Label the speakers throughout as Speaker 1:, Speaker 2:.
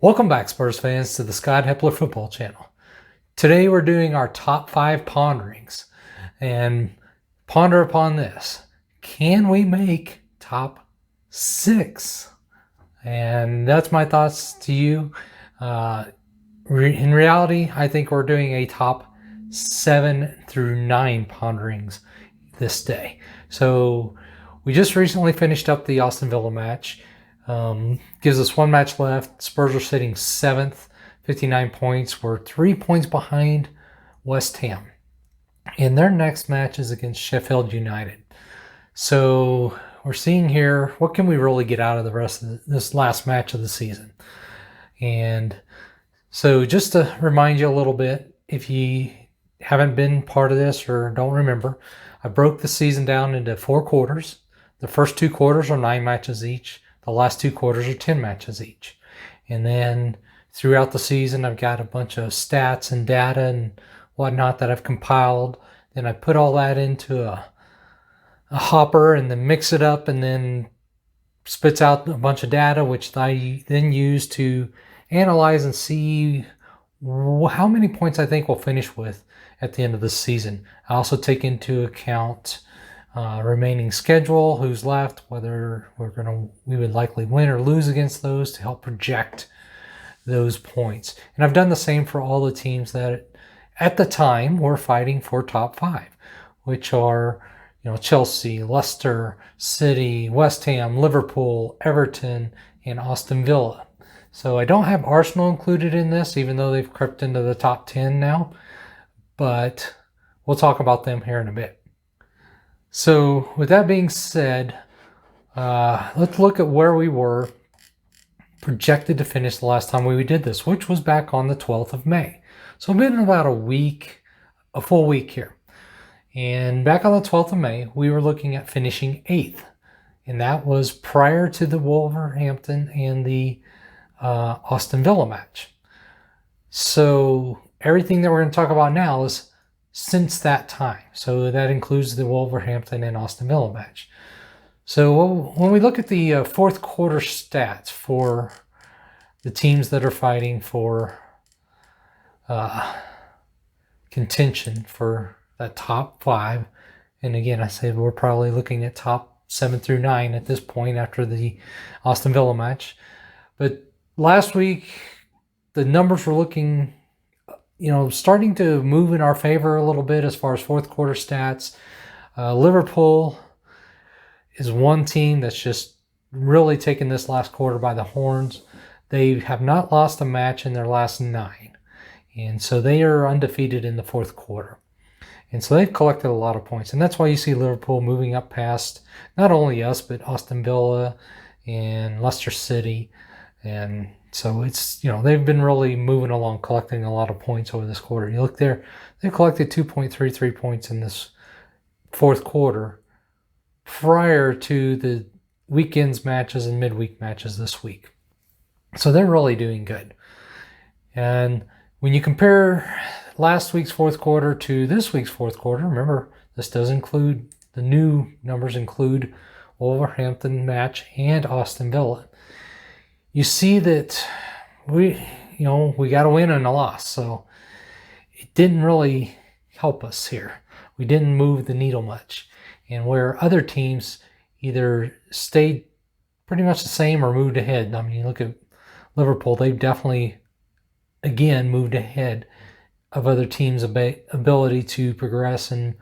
Speaker 1: Welcome back, Spurs fans, to the Scott Hepler Football Channel. Today we're doing our top 5 ponderings. And ponder upon this. Can we make top 6? And that's my thoughts to you. In reality, I think we're doing a top 7 through 9 ponderings this day. So we just recently finished up the Aston Villa match. Gives us one match left. Spurs are sitting 7th, 59 points. We're 3 points behind West Ham. And their next match is against Sheffield United. So we're seeing here, what can we really get out of the rest of this last match of the season? And so just to remind you a little bit, if you haven't been part of this or don't remember, I broke the season down into 4 quarters. The first 2 quarters are 9 matches each. The last 2 quarters are 10 matches each. And then throughout the season, I've got a bunch of stats and data and whatnot that I've compiled. Then I put all that into a hopper and then mix it up and then spits out a bunch of data, which I then use to analyze and see how many points I think we'll finish with at the end of the season. I also take into account remaining schedule, who's left, whether we would likely win or lose against those to help project those points. And I've done the same for all the teams that at the time were fighting for top 5, which are Chelsea, Leicester, City, West Ham, Liverpool, Everton, and Aston Villa. So I don't have Arsenal included in this, even though they've crept into the top 10 now. But we'll talk about them here in a bit. So with that being said, let's look at where we were projected to finish the last time we did this, which was back on the 12th of May. So it's been about a full week here. And back on the 12th of May, we were looking at finishing 8th. And that was prior to the Wolverhampton and the Aston Villa match. So everything that we're going to talk about now is since that time. So that includes the Wolverhampton and Aston Villa match. So when we look at the fourth quarter stats for the teams that are fighting for contention for that top 5, and again, I said we're probably looking at top 7 through 9 at this point after the Aston Villa match. But last week, the numbers were looking starting to move in our favor a little bit as far as fourth quarter stats. Liverpool is one team that's just really taken this last quarter by the horns. They have not lost a match in their last 9. And so they are undefeated in the fourth quarter. And so they've collected a lot of points. And that's why you see Liverpool moving up past not only us, but Aston Villa and Leicester City. And so it's, they've been really moving along, collecting a lot of points over this quarter. You look there, they collected 2.33 points in this fourth quarter prior to the weekend's matches and midweek matches this week. So they're really doing good. And when you compare last week's fourth quarter to this week's fourth quarter, remember, this does include, the new numbers include Wolverhampton match and Aston Villa. You see that we got a win and a loss, so it didn't really help us here. We didn't move the needle much. And where other teams either stayed pretty much the same or moved ahead. I mean, you look at Liverpool, they've definitely, again, moved ahead of other teams' ability to progress and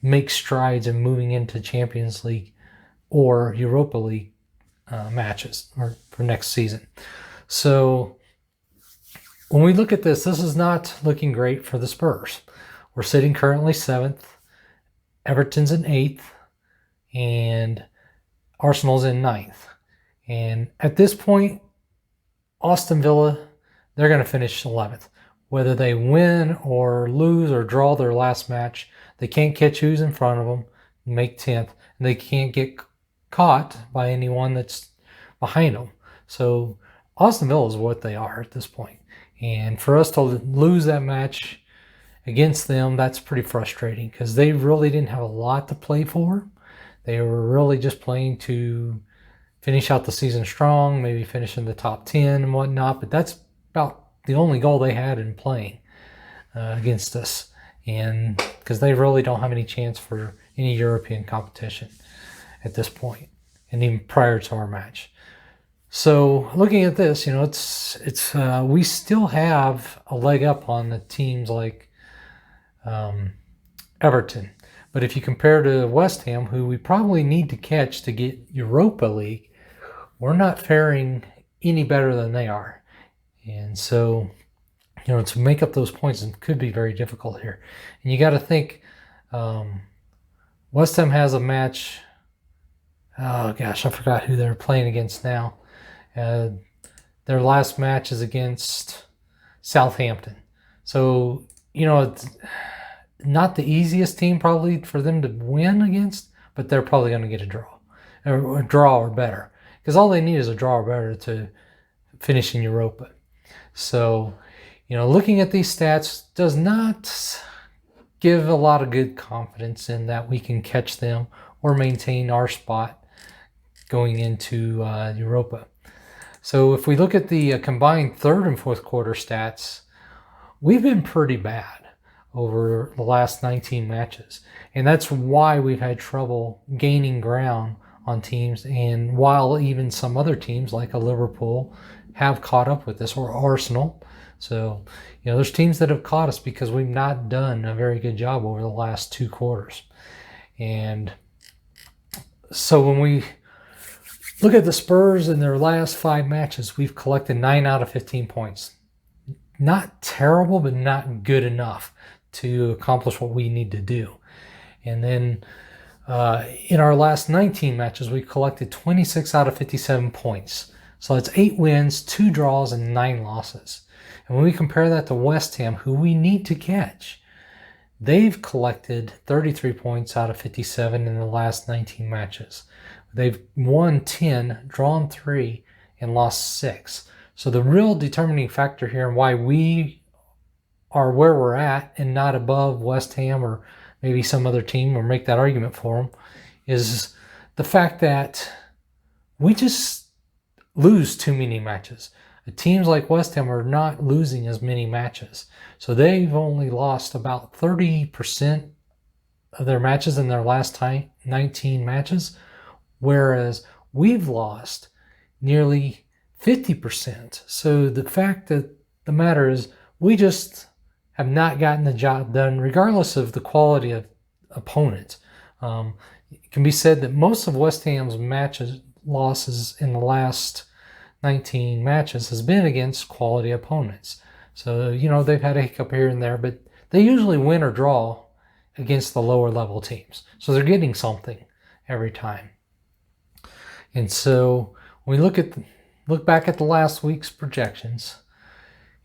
Speaker 1: make strides in moving into Champions League or Europa League matches or for next season. So when we look at this is not looking great for the Spurs. We're sitting currently 7th, Everton's in 8th, and Arsenal's in 9th. And at this point, Aston Villa, they're going to finish 11th. Whether they win or lose or draw their last match, they can't catch who's in front of them and make 10th. And they can't get caught by anyone that's behind them. So Aston Villa is what they are at this point. And for us to lose that match against them, that's pretty frustrating because they really didn't have a lot to play for. They were really just playing to finish out the season strong, maybe finish in the top 10 and whatnot. But that's about the only goal they had in playing against us, and because they really don't have any chance for any European competition at this point, and even prior to our match. So looking at this, it's we still have a leg up on the teams like Everton. But if you compare to West Ham, who we probably need to catch to get Europa League, we're not faring any better than they are. And so, to make up those points could be very difficult here. And you got to think, West Ham has a match. Oh gosh, I forgot who they're playing against now. Their last match is against Southampton. So, it's not the easiest team probably for them to win against, but they're probably going to get a draw or better, because all they need is a draw or better to finish in Europa. So, looking at these stats does not give a lot of good confidence in that we can catch them or maintain our spot going into Europa. So if we look at the combined third and fourth quarter stats, we've been pretty bad over the last 19 matches. And that's why we've had trouble gaining ground on teams. And while even some other teams like a Liverpool have caught up with us, or Arsenal. So, there's teams that have caught us because we've not done a very good job over the last two quarters. And so when we look at the Spurs in their last 5 matches, we've collected 9 out of 15 points. Not terrible, but not good enough to accomplish what we need to do. And then in our last 19 matches, we collected 26 out of 57 points. So that's 8 wins, 2 draws, and 9 losses. And when we compare that to West Ham, who we need to catch, they've collected 33 points out of 57 in the last 19 matches. They've won 10, drawn 3, and lost 6. So the real determining factor here and why we are where we're at and not above West Ham or maybe some other team, or make that argument for them, is the fact that we just lose too many matches. Teams like West Ham are not losing as many matches. So they've only lost about 30% of their matches in their last 19 matches, whereas we've lost nearly 50%. So the fact that the matter is, we just have not gotten the job done, regardless of the quality of opponent. It can be said that most of West Ham's losses in the last 19 matches has been against quality opponents. So, they've had a hiccup here and there, but they usually win or draw against the lower level teams. So they're getting something every time. And so when we look back at the last week's projections,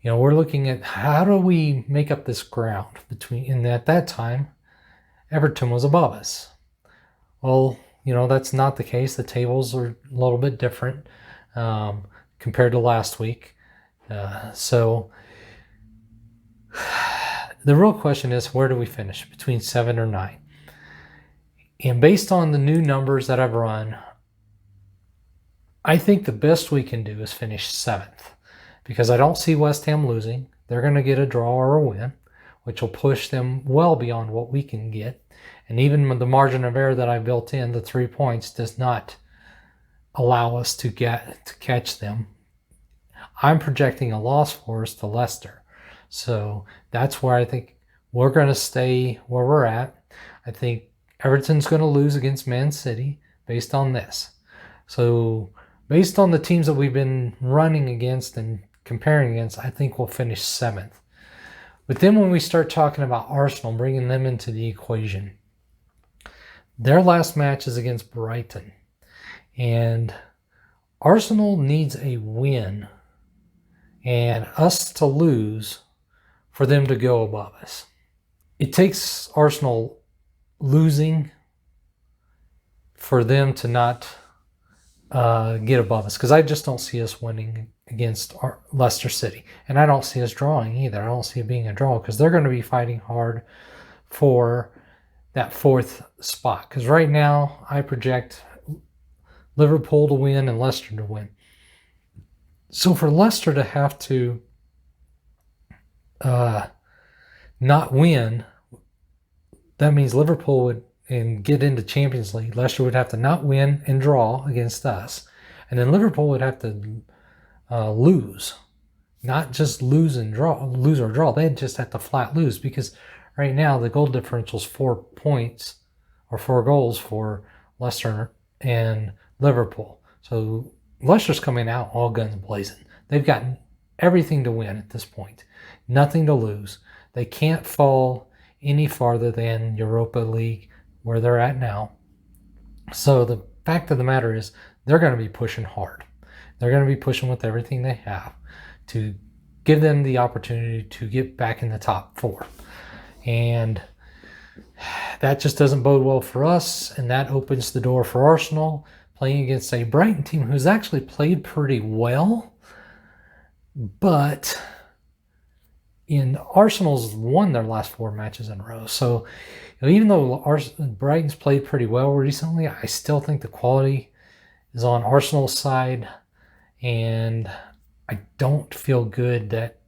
Speaker 1: we're looking at how do we make up this ground and at that time, Everton was above us. Well, that's not the case. The tables are a little bit different compared to last week. So the real question is, where do we finish? Between 7 or 9? And based on the new numbers that I've run, I think the best we can do is finish 7th, because I don't see West Ham losing. They're going to get a draw or a win, which will push them well beyond what we can get. And even the margin of error that I built in, the 3 points, does not allow us to catch them. I'm projecting a loss for us to Leicester. So that's where I think we're going to stay where we're at. I think Everton's going to lose against Man City based on this. So based on the teams that we've been running against and comparing against, I think we'll finish 7th. But then when we start talking about Arsenal, bringing them into the equation, their last match is against Brighton. And Arsenal needs a win and us to lose for them to go above us. It takes Arsenal losing for them to not get above us, because I just don't see us winning against Leicester City. And I don't see us drawing either. I don't see it being a draw, because they're going to be fighting hard for that 4th spot. Because right now I project Liverpool to win and Leicester to win. So for Leicester to have to not win, that means Liverpool would and get into Champions League. Leicester would have to not win and draw against us, and then Liverpool would have to lose, not just lose or draw. They'd just have to flat lose, because right now the goal differential is 4 points or 4 goals for Leicester and Liverpool. So Leicester's coming out all guns blazing. They've got everything to win at this point, nothing to lose. They can't fall any farther than Europa League where they're at now. So the fact of the matter is they're going to be pushing hard. They're going to be pushing with everything they have to give them the opportunity to get back in the top 4. And that just doesn't bode well for us, and that opens the door for Arsenal playing against a Brighton team who's actually played pretty well, but Arsenal's won their last 4 matches in a row. So even though Brighton's played pretty well recently, I still think the quality is on Arsenal's side, and I don't feel good that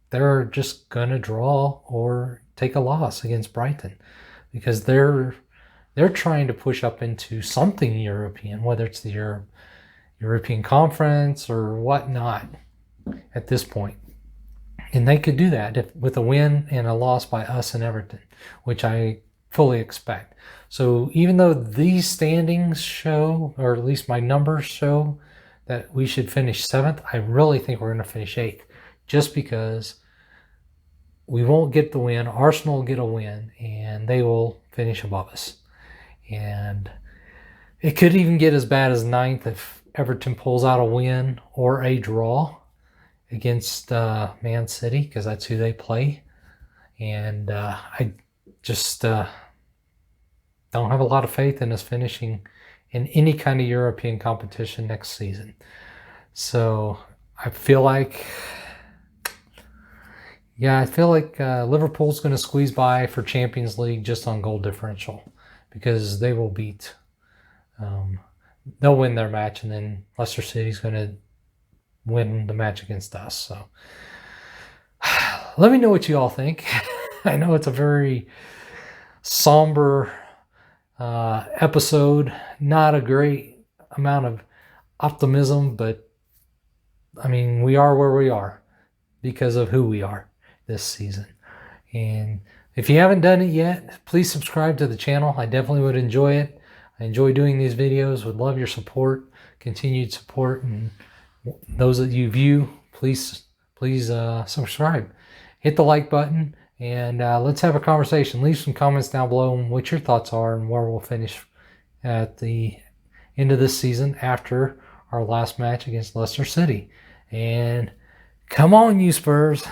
Speaker 1: they're just going to draw or take a loss against Brighton, because they're trying to push up into something European, whether it's the European Conference or whatnot at this point. And they could do that with a win and a loss by us and Everton, which I fully expect. So even though these standings show, or at least my numbers show, that we should finish 7th, I really think we're going to finish 8th, just because we won't get the win. Arsenal will get a win, and they will finish above us. And it could even get as bad as 9th if Everton pulls out a win or a draw against Man City, because that's who they play. And I just don't have a lot of faith in us finishing in any kind of European competition next season. So I feel like Liverpool's going to squeeze by for Champions League just on goal differential, because they will beat, they'll win their match, and then Leicester City's going to win the match against us. So let me know what you all think. I know it's a very somber episode, not a great amount of optimism, but I mean, we are where we are because of who we are this season. And if you haven't done it yet, please subscribe to the channel. I definitely would enjoy it. I enjoy doing these videos, would love your support, continued support, and those that you view, please subscribe. Hit the like button, and let's have a conversation. Leave some comments down below on what your thoughts are and where we'll finish at the end of this season after our last match against Leicester City. And come on, you Spurs.